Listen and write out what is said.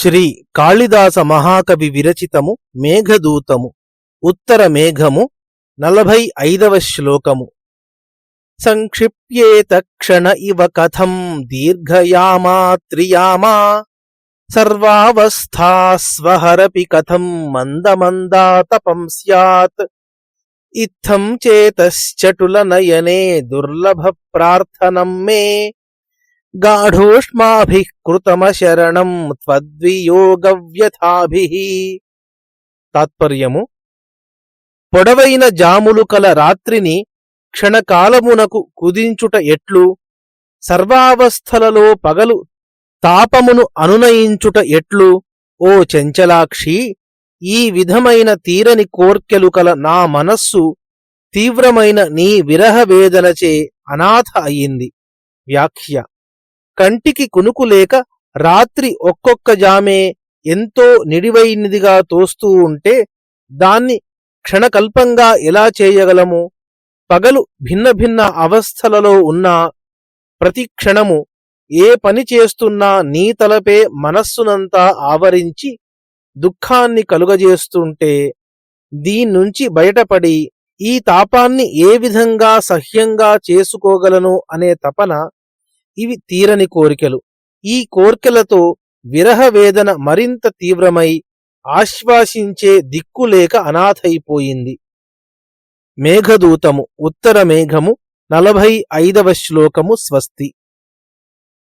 శ్రీ కాళిదాస మహాకవి విరచితము మేఘదూతము ఉత్తర మేఘము 45వ శ్లోకము. సంక్షిప్యేత క్షణ ఇవ కథం దీర్ఘయామా త్రియామా సర్వావస్థాస్వహరపి కథం మందమందాతపం స్యాత్ ఇత్థం చేతశ్చటుల నయనే దుర్లభ ప్రార్థనం మే గాఢోష్మాభిః కృతమశరణం త్వద్వియోగవ్యథాభిః. తాత్పర్యము: పొడవైన జాములు కల రాత్రిని క్షణకాలమునకు కుదించుట ఎట్లు, సర్వావస్థలలో పగలు తాపమును అనునయించుట ఎట్లు, ఓ చంచలాక్షి, ఈ విధమైన తీరని కోర్కెలు కల నా మనస్సు తీవ్రమైన నీ విరహవేదనచే అనాథ అయింది. వ్యాఖ్య: కంటికి కునుకులేక రాత్రి ఒక్కొక్క జామే ఎంతో నిడివైనదిగా తోస్తూ ఉంటే దాన్ని క్షణకల్పంగా ఎలా చేయగలము? పగలు భిన్న భిన్న అవస్థలలో ఉన్నా ప్రతి క్షణము ఏ పని చేస్తున్నా నీ తలపే మనస్సునంతా ఆవరించి దుఃఖాన్ని కలుగజేస్తుంటే దీన్నుంచి బయటపడి ఈ తాపాన్ని ఏ విధంగా సహ్యంగా చేసుకోగలను అనే తపన. ఇవి తీరని కోరికలు. ఈ కోర్కెలతో విరహవేదన మరింత తీవ్రమై ఆశ్వాసించే దిక్కులేక అనాథైపోయింది. మేఘదూతము ఉత్తర మేఘము 45వ శ్లోకము. స్వస్తి.